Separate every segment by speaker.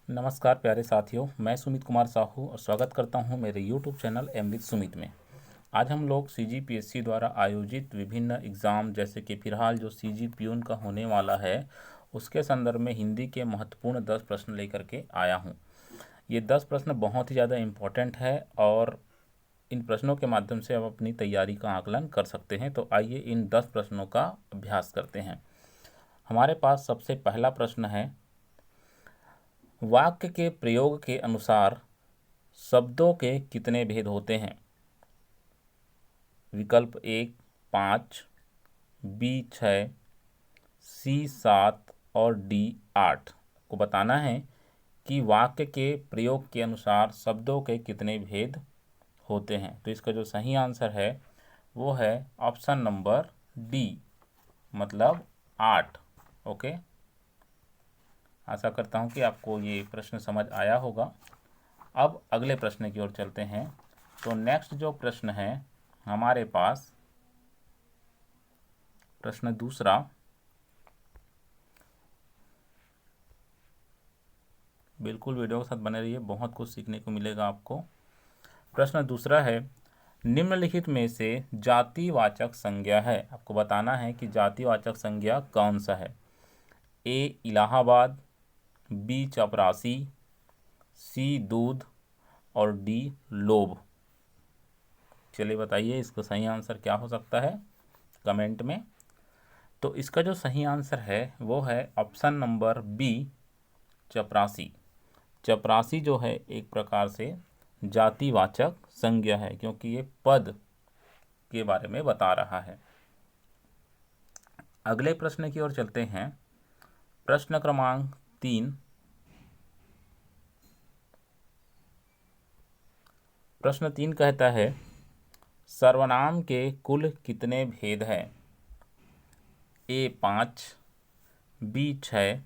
Speaker 1: नमस्कार प्यारे साथियों, मैं सुमित कुमार साहू और स्वागत करता हूं मेरे YouTube channel M with Sumit में। आज हम लोग CGPSC द्वारा आयोजित विभिन्न एग्ज़ाम जैसे कि फिलहाल जो CG प्यून का होने वाला है उसके संदर्भ में हिंदी के महत्वपूर्ण 10 प्रश्न लेकर के आया हूं। ये 10 प्रश्न बहुत ही ज़्यादा इम्पोर्टेंट है और इन प्रश्नों के माध्यम से आप अपनी तैयारी का आकलन कर सकते हैं। तो आइए इन 10 प्रश्नों का अभ्यास करते हैं। हमारे पास सबसे पहला प्रश्न है, वाक्य के प्रयोग के अनुसार शब्दों के कितने भेद होते हैं? विकल्प 1 5, बी 6, सी 7 और डी 8 को बताना है कि वाक्य के प्रयोग के अनुसार शब्दों के कितने भेद होते हैं। तो इसका जो सही आंसर है वो है ऑप्शन नंबर डी, मतलब 8। ओके, आशा करता हूँ कि आपको ये प्रश्न समझ आया होगा। अब अगले प्रश्न की ओर चलते हैं। तो नेक्स्ट जो प्रश्न है हमारे पास, प्रश्न दूसरा, बिल्कुल वीडियो के साथ बने रहिए, बहुत कुछ सीखने को मिलेगा आपको। प्रश्न दूसरा है, निम्नलिखित में से जातिवाचक संज्ञा है। आपको बताना है कि जातिवाचक संज्ञा कौन सा है। ए इलाहाबाद, बी चपरासी, सी दूध और डी लोभ। चलिए बताइए इसका सही आंसर क्या हो सकता है कमेंट में। तो इसका जो सही आंसर है वो है ऑप्शन नंबर बी, चपरासी। चपरासी जो है एक प्रकार से जातिवाचक संज्ञा है क्योंकि ये पद के बारे में बता रहा है। अगले प्रश्न की ओर चलते हैं। प्रश्न क्रमांक 3। प्रश्न 3 कहता है, सर्वनाम के कुल कितने भेद हैं? ए 5, बी 6,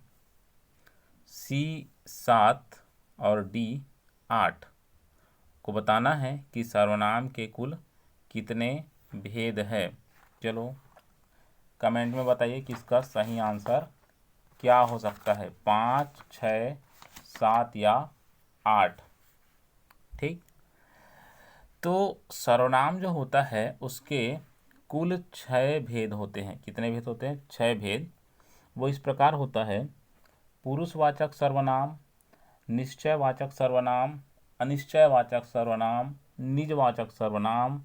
Speaker 1: सी 7 और डी 8 को बताना है कि सर्वनाम के कुल कितने भेद है। चलो कमेंट में बताइए कि इसका सही आंसर क्या हो सकता है, 5, 6, 7 या 8। ठीक, तो सर्वनाम जो होता है उसके कुल 6 भेद होते हैं। कितने भेद होते हैं? 6 भेद। वो इस प्रकार होता है, पुरुषवाचक सर्वनाम, निश्चयवाचक सर्वनाम, अनिश्चयवाचक सर्वनाम, निजवाचक सर्वनाम,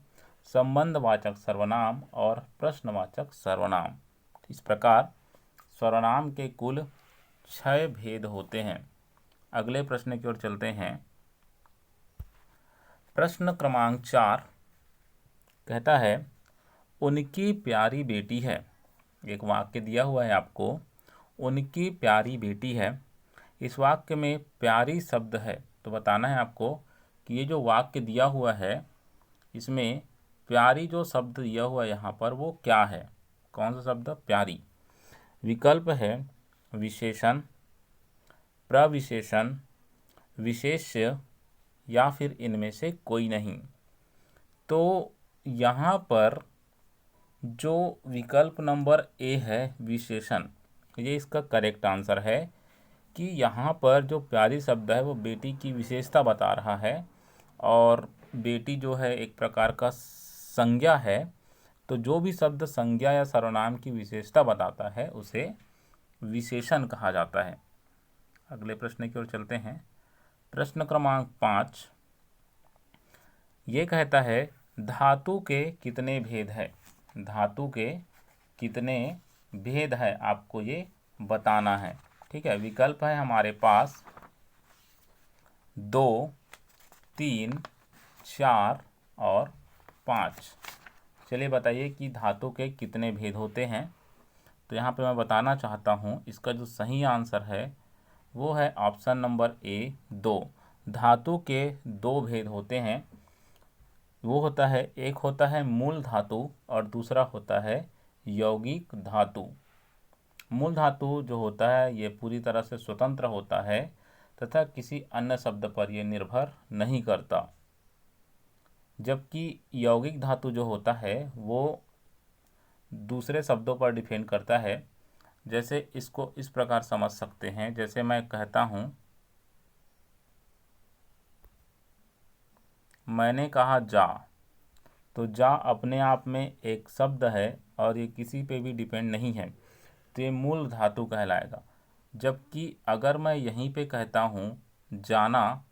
Speaker 1: संबंधवाचक सर्वनाम और प्रश्नवाचक सर्वनाम। इस प्रकार सर्वनाम के कुल 6 भेद होते हैं। अगले प्रश्न की ओर चलते हैं। प्रश्न क्रमांक 4 कहता है, उनकी प्यारी बेटी है। एक वाक्य दिया हुआ है आपको, उनकी प्यारी बेटी है। इस वाक्य में प्यारी शब्द है, तो बताना है आपको कि ये जो वाक्य दिया हुआ है इसमें प्यारी जो शब्द दिया हुआ है यहाँ पर वो क्या है, कौन सा शब्द? प्यारी। विकल्प है विशेषण, प्रविशेषण, विशेष्य या फिर इनमें से कोई नहीं। तो यहाँ पर जो विकल्प नंबर ए है विशेषण, ये इसका करेक्ट आंसर है कि यहाँ पर जो प्यारी शब्द है वो बेटी की विशेषता बता रहा है और बेटी जो है एक प्रकार का संज्ञा है। तो जो भी शब्द संज्ञा या सर्वनाम की विशेषता बताता है उसे विशेषण कहा जाता है। अगले प्रश्न की ओर चलते हैं। प्रश्न क्रमांक 5 ये कहता है, धातु के कितने भेद है? धातु के कितने भेद है आपको ये बताना है। ठीक है, विकल्प है हमारे पास 2, 3, 4 और 5। चलिए बताइए कि धातु के कितने भेद होते हैं। तो यहाँ पे मैं बताना चाहता हूँ इसका जो सही आंसर है वो है ऑप्शन नंबर ए, 2। धातु के 2 भेद होते हैं। वो होता है, एक होता है मूल धातु और दूसरा होता है यौगिक धातु। मूल धातु जो होता है ये पूरी तरह से स्वतंत्र होता है तथा किसी अन्य शब्द पर यह निर्भर नहीं करता, जबकि यौगिक धातु जो होता है वो दूसरे शब्दों पर डिपेंड करता है। जैसे इसको इस प्रकार समझ सकते हैं, जैसे मैं कहता हूँ मैंने कहा जा, तो जा अपने आप में एक शब्द है और ये किसी पे भी डिपेंड नहीं है, तो ये मूल धातु कहलाएगा। जबकि अगर मैं यहीं पे कहता हूँ जाना,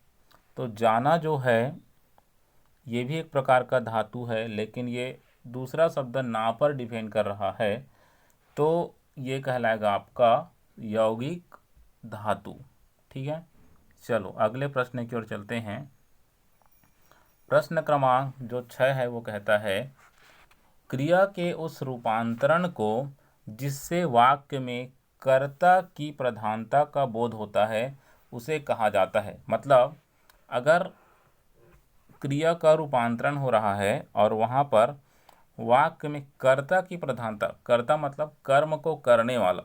Speaker 1: तो जाना जो है ये भी एक प्रकार का धातु है, लेकिन ये दूसरा शब्द ना पर डिपेंड कर रहा है, तो ये कहलाएगा आपका यौगिक धातु। ठीक है, चलो अगले प्रश्न की ओर चलते हैं। प्रश्न क्रमांक जो 6 है वो कहता है, क्रिया के उस रूपांतरण को जिससे वाक्य में कर्ता की प्रधानता का बोध होता है उसे कहा जाता है। मतलब अगर क्रिया का रूपांतरण हो रहा है और वहाँ पर वाक्य में कर्ता की प्रधानता, कर्ता मतलब कर्म को करने वाला,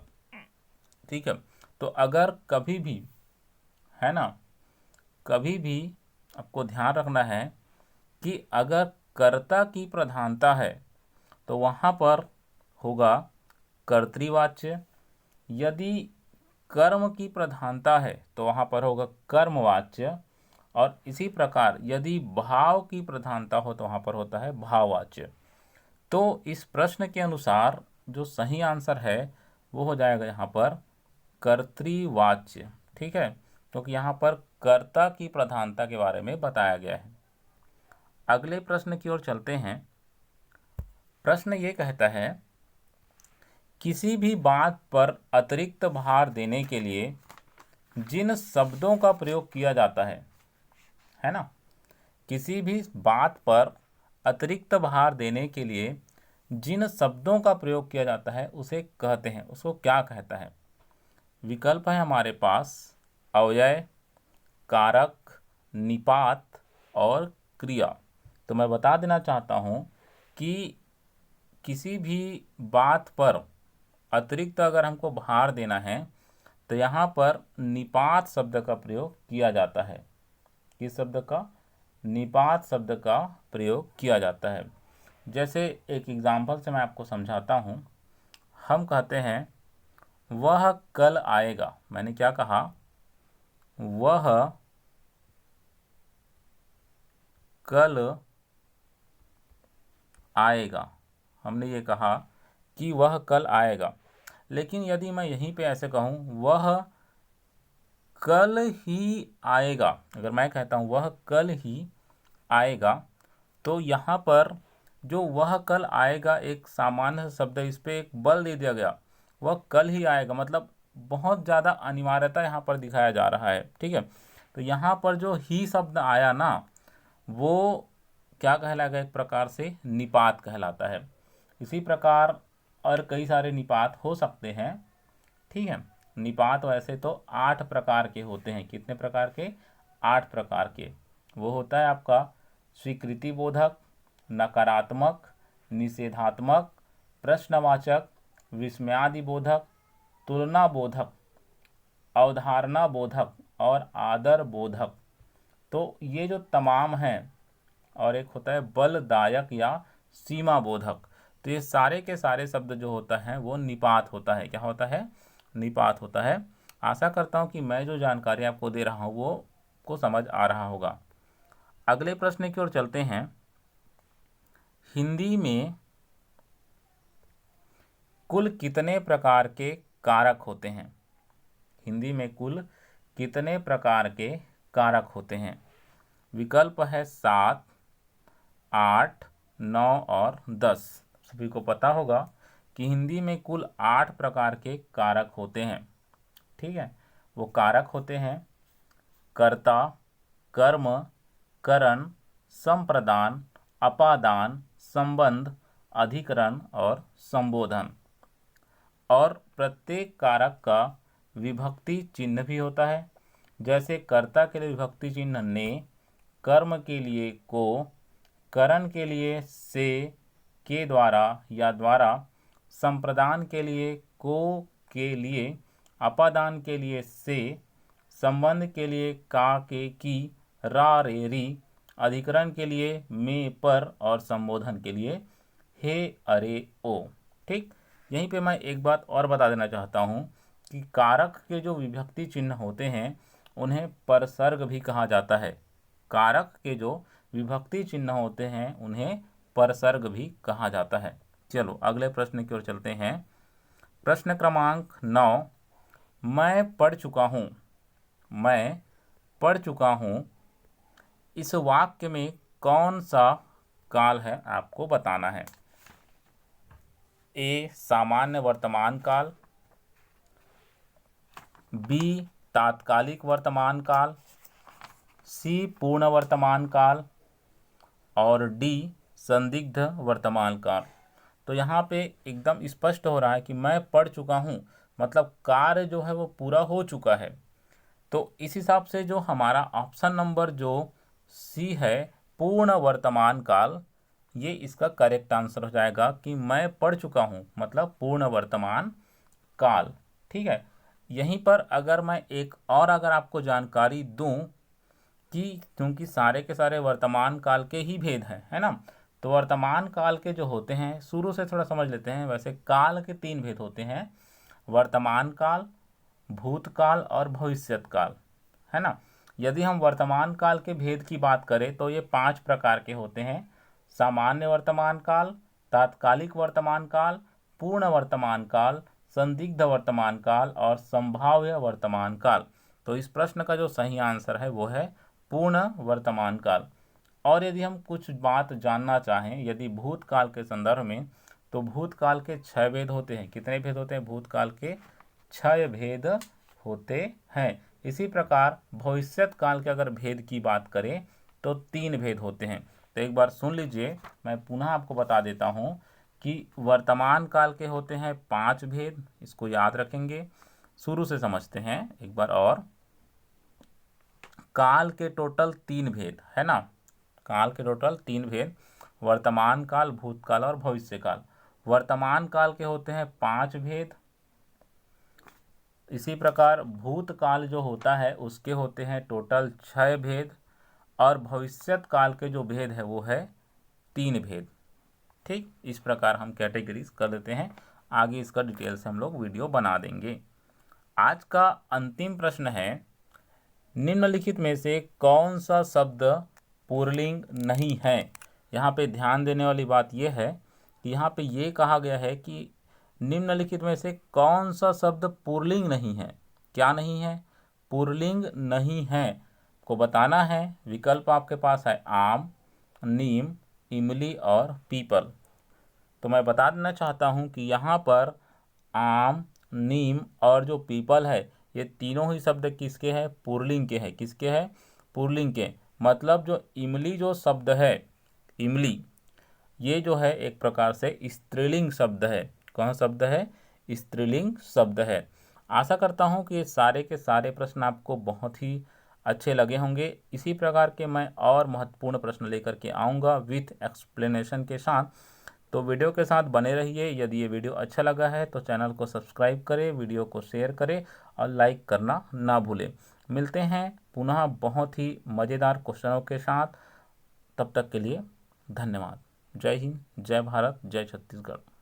Speaker 1: ठीक है, तो अगर कभी भी, है ना, कभी भी आपको ध्यान रखना है कि अगर कर्ता की प्रधानता है तो वहाँ पर होगा कर्तृवाच्य, यदि कर्म की प्रधानता है तो वहाँ पर होगा कर्मवाच्य, और इसी प्रकार यदि भाव की प्रधानता हो तो वहाँ पर होता है भाववाच्य। तो इस प्रश्न के अनुसार जो सही आंसर है वो हो जाएगा यहाँ पर कर्तृवाच्य। ठीक है, क्योंकि यहाँ पर कर्ता की प्रधानता के बारे में बताया गया है। अगले प्रश्न की ओर चलते हैं। प्रश्न ये कहता है, किसी भी बात पर अतिरिक्त भार देने के लिए जिन शब्दों का प्रयोग किया जाता है ना, किसी भी बात पर अतिरिक्त भार देने के लिए जिन शब्दों का प्रयोग किया जाता है उसे कहते हैं, उसको क्या कहता है। विकल्प है हमारे पास अव्यय, कारक, निपात और क्रिया। तो मैं बता देना चाहता हूँ कि किसी भी बात पर अतिरिक्त अगर हमको भार देना है तो यहाँ पर निपात शब्द का प्रयोग किया जाता है। किस शब्द का? निपात शब्द का प्रयोग किया जाता है। जैसे एक एग्जाम्पल से मैं आपको समझाता हूँ। हम कहते हैं वह कल आएगा। मैंने क्या कहा? वह कल आएगा। हमने ये कहा कि वह कल आएगा, लेकिन यदि मैं यहीं पे ऐसे कहूँ वह कल ही आएगा, अगर मैं कहता हूँ वह कल ही आएगा, तो यहाँ पर जो वह कल आएगा एक सामान्य शब्द, इस पर एक बल दे दिया गया, वह कल ही आएगा, मतलब बहुत ज़्यादा अनिवार्यता यहाँ पर दिखाया जा रहा है। ठीक है, तो यहाँ पर जो ही शब्द आया ना, वो क्या कहलाएगा? एक प्रकार से निपात कहलाता है। इसी प्रकार और कई सारे निपात हो सकते हैं। ठीक है, निपात वैसे तो 8 प्रकार के होते हैं। कितने प्रकार के? 8 प्रकार के। वो होता है आपका स्वीकृति बोधक, नकारात्मक, निषेधात्मक, प्रश्नवाचक, विस्मयादि बोधक, तुलना बोधक, अवधारणा बोधक और आदर बोधक। तो ये जो तमाम हैं, और एक होता है बलदायक या सीमा बोधक। तो ये सारे के सारे शब्द जो होता है वो निपात होता है। क्या होता है? निपात होता है। आशा करता हूँ कि मैं जो जानकारी आपको दे रहा हूँ वो को समझ आ रहा होगा। अगले प्रश्न की ओर चलते हैं। हिंदी में कुल कितने प्रकार के कारक होते हैं? हिंदी में कुल कितने प्रकार के कारक होते हैं? विकल्प है 7, 8, 9 और 10। सभी को पता होगा कि हिंदी में कुल 8 प्रकार के कारक होते हैं। ठीक है, वो कारक होते हैं कर्ता, कर्म, करण, संप्रदान, अपादान, संबंध, अधिकरण और संबोधन। और प्रत्येक कारक का विभक्ति चिन्ह भी होता है। जैसे कर्ता के लिए विभक्ति चिन्ह ने, कर्म के लिए को, करण के लिए से, के द्वारा या द्वारा, संप्रदान के लिए को के लिए, अपादान के लिए से, संबंध के लिए का के की, रा रे री, अधिकरण के लिए में पर और संबोधन के लिए हे अरे ओ। ठीक, यहीं पे मैं एक बात और बता देना चाहता हूँ कि कारक के जो विभक्ति चिन्ह होते हैं उन्हें परसर्ग भी कहा जाता है। कारक के जो विभक्ति चिन्ह होते हैं उन्हें परसर्ग भी कहा जाता है। चलो अगले प्रश्न की ओर चलते हैं। प्रश्न क्रमांक 9, मैं पढ़ चुका हूँ। मैं पढ़ चुका हूँ, इस वाक्य में कौन सा काल है आपको बताना है। ए सामान्य वर्तमान काल, बी तात्कालिक वर्तमान काल, सी पूर्ण वर्तमान काल और डी संदिग्ध वर्तमान काल। तो यहाँ पे एकदम स्पष्ट हो रहा है कि मैं पढ़ चुका हूँ मतलब कार्य जो है वो पूरा हो चुका है। तो इस हिसाब से जो हमारा ऑप्शन नंबर जो सी है पूर्ण वर्तमान काल, ये इसका करेक्ट आंसर हो जाएगा कि मैं पढ़ चुका हूँ मतलब पूर्ण वर्तमान काल। ठीक है, यहीं पर अगर मैं एक और अगर आपको जानकारी दूं कि क्योंकि सारे के सारे वर्तमान काल के ही भेद हैं, है ना, तो वर्तमान काल के जो होते हैं शुरू से थोड़ा समझ लेते हैं। वैसे काल के 3 भेद होते हैं, वर्तमान काल, भूतकाल और भविष्यत काल, है ना। यदि हम वर्तमान काल के भेद की बात करें तो ये 5 प्रकार के होते हैं। सामान्य वर्तमान काल, तात्कालिक वर्तमान काल, पूर्ण वर्तमान काल, संदिग्ध वर्तमान काल और संभाव्य वर्तमान काल। तो इस प्रश्न का जो सही आंसर है वो है पूर्ण वर्तमान काल। और यदि हम कुछ बात जानना चाहें यदि भूतकाल के संदर्भ में, तो भूतकाल के 6 भेद होते हैं। कितने भेद होते हैं? भूतकाल के 6 भेद होते हैं। इसी प्रकार भविष्यत काल के अगर भेद की बात करें तो 3 भेद होते हैं। तो एक बार सुन लीजिए, मैं पुनः आपको बता देता हूं कि वर्तमान काल के होते हैं 5 भेद, इसको याद रखेंगे। शुरू से समझते हैं एक बार और। काल के टोटल 3 भेद, है ना, काल के टोटल 3 भेद, वर्तमान काल, भूतकाल और भविष्य काल। वर्तमान काल के होते हैं 5 भेद। इसी प्रकार भूतकाल जो होता है उसके होते हैं टोटल 6 भेद और भविष्यत काल के जो भेद है वो है 3 भेद। ठीक, इस प्रकार हम कैटेगरीज कर देते हैं। आगे इसका डिटेल से हम लोग वीडियो बना देंगे। आज का अंतिम प्रश्न है, निम्नलिखित में से कौन सा शब्द पुल्लिंग नहीं है। यहाँ पे ध्यान देने वाली बात यह है कि यहाँ पे ये कहा गया है कि निम्नलिखित में से कौन सा शब्द पुल्लिंग नहीं है। क्या नहीं है? पुल्लिंग नहीं है को बताना है। विकल्प आपके पास है आम, नीम, इमली और पीपल। तो मैं बता देना चाहता हूँ कि यहाँ पर आम, नीम और जो पीपल है ये तीनों ही शब्द किसके हैं? पुल्लिंग के हैं। किसके हैं? पुल्लिंग के। मतलब जो इमली जो शब्द है, इमली, ये जो है एक प्रकार से स्त्रीलिंग शब्द है। कौन शब्द है? स्त्रीलिंग शब्द है। आशा करता हूँ कि ये सारे के सारे प्रश्न आपको बहुत ही अच्छे लगे होंगे। इसी प्रकार के मैं और महत्वपूर्ण प्रश्न लेकर के आऊँगा विथ एक्सप्लेनेशन के साथ। तो वीडियो के साथ बने रहिए। यदि ये वीडियो अच्छा लगा है तो चैनल को सब्सक्राइब करें, वीडियो को शेयर करें और लाइक करना ना भूलें। मिलते हैं पुनः बहुत ही मज़ेदार क्वेश्चनों के साथ। तब तक के लिए धन्यवाद। जय हिंद, जय भारत, जय छत्तीसगढ़।